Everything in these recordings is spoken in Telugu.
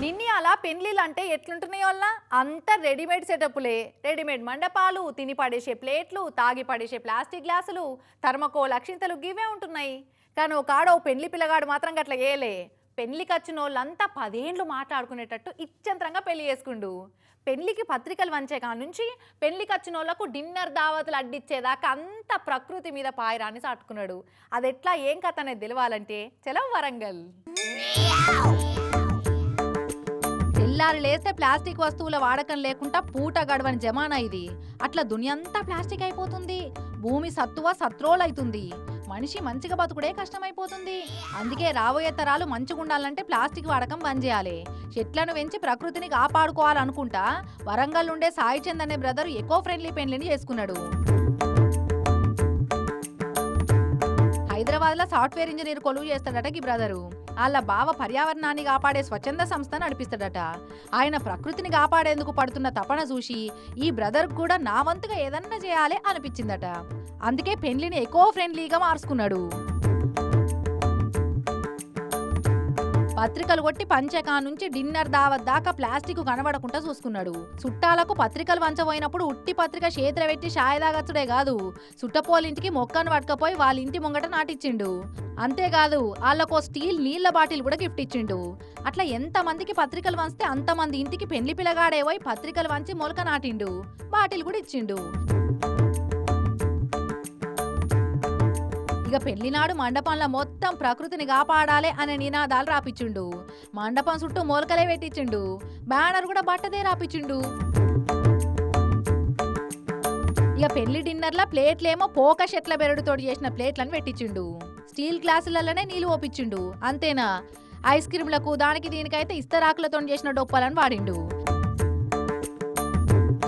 నిన్ని అలా పెళ్లిళ్ళు అంటే ఎట్లుంటున్నాయో వల్ల అంత రెడీమేడ్ సెటప్లే. రెడీమేడ్ మండపాలు, తిని పడేసే ప్లేట్లు, తాగి పడేసే ప్లాస్టిక్ గ్లాసులు, థర్మకోల్ అక్షింతలు గివే ఉంటున్నాయి. కానీ ఒక ఆడ ఓ పెళ్లి పిల్లగాడు మాత్రం గట్ల ఏలే. పెళ్లికి వచ్చిన వాళ్ళంతా 10 ఏండ్లు మాట్లాడుకునేటట్టు ఇచ్చంతరంగా పెళ్లి చేసుకుండు. పెళ్లికి పత్రికలు వంచే కాడ నుంచి పెళ్లికి వచ్చిన వాళ్ళకు డిన్నర్ దావతులు అడ్డిచ్చేదాకా అంత ప్రకృతి మీద పాయరాన్ని చాటుకున్నాడు. అది ఎట్లా ఏం కథ అనేది తెలవాలంటే చలో వరంగల్. తెల్లారి లేస్తే ప్లాస్టిక్ వస్తువుల వాడకం లేకుండా పూట గడవని జమానా ఇది. అట్లా దునియంతా ప్లాస్టిక్ అయిపోతుంది. భూమి సత్తువ సత్రోలైతుంది. మనిషి మంచిగా బతుకుడే కష్టమైపోతుంది. అందుకే రాబోయే తరాలు మంచిగా ఉండాలంటే ప్లాస్టిక్ వాడకం బంద్ చేయాలి. చెట్లను పెంచి ప్రకృతిని కాపాడుకోవాలనుకుంటా వరంగల్ ఉండే సాయి చంద్ అనే బ్రదర్ ఎకో ఫ్రెండ్లీ పెళ్లిని చేసుకున్నాడు. హైదరాబాద్ లో సాఫ్ట్వేర్ ఇంజనీర్ కొలువు చేస్తాడట ఈ బ్రదరు. వాళ్ళ బావ పర్యావరణాన్ని కాపాడే స్వచ్ఛంద సంస్థ నడిపిస్తాడట. ఆయన ప్రకృతిని కాపాడేందుకు పడుతున్న తపన చూసి ఈ బ్రదర్ కూడా నా వంతుగా ఏదన్నా చేయాలి అనిపించిందట. అందుకే పెళ్లిని ఎకో ఫ్రెండ్లీగా మార్చుకున్నాడు. పత్రికలు కొట్టి పంచకా నుంచి డిన్నర్ దావత్ దాకా ప్లాస్టిక్ కనబడకుండా చూసుకున్నాడు. చుట్టాలకు పత్రికలు వంచబోయినప్పుడు ఉట్టి పత్రిక చేతిలో పెట్టి షాయదాగచ్చుడే కాదు, చుట్టపోలింటికి మొక్కను పట్టుకపోయి వాళ్ళ ఇంటి ముంగట నాటిచ్చిండు. అంతేకాదు వాళ్ళకో స్టీల్ నీళ్ల బాటిల్ కూడా గిఫ్ట్ ఇచ్చిండు. అట్లా ఎంత మందికి పత్రికలు వంచితే అంతమంది ఇంటికి పెళ్లి పిల్లగాడే పోయి పత్రికలు వంచి మొలక నాటిండు, బాటిల్ కూడా ఇచ్చిండు. ఇక పెళ్లినాడు మండపంలో మొత్తం ప్రకృతిని కాపాడాలి అనే నినాదాలు రాపిచ్చిండు. మండపం చుట్టూ మొలకలే పెట్టించిండు. బ్యానర్ కూడా బట్టదే రాపిచ్చిండు. ఇక పెళ్లి డిన్నర్ల ప్లేట్లేమో పోక చెట్ల బెరడుతోటి చేసిన ప్లేట్లను పెట్టించిండు. స్టీల్ గ్లాసులలోనే నీళ్లు ఓపించిండు. అంతేనా, ఐస్ క్రీమ్లకు దానికి దీనికైతే ఇస్తరాకులతో చేసిన డొప్పలను వాడిండు.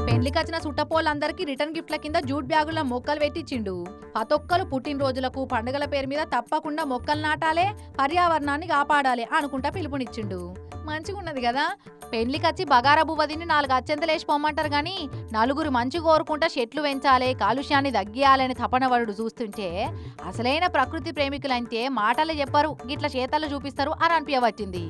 పెళ్లికి వచ్చిన చుట్టపోళ్ళందరికీ రిటర్న్ గిఫ్ట్ల కింద జూట్ బ్యాగుల మొక్కలు పెట్టించిండు. పతొక్కలు పుట్టినరోజులకు పండుగల పేరు మీద తప్పకుండా మొక్కలు నాటాలే, పర్యావరణాన్ని కాపాడాలి అనుకుంటా పిలుపునిచ్చిండు. మంచిగా ఉన్నది కదా. పెళ్లికి వచ్చి బగారా బువ్వ తిని 4 అత్యంతలేసి పొమ్మంటారు గాని నలుగురు మంచి కోరుకుంటా చెట్లు పెంచాలి, కాలుష్యాన్ని తగ్గియాలని తపన వరుడు చూస్తుంటే అసలైన ప్రకృతి ప్రేమికులంటే మాటలే చెప్పారు, గిట్ల చేతలు చూపిస్తారు అని అనిపించవచ్చింది.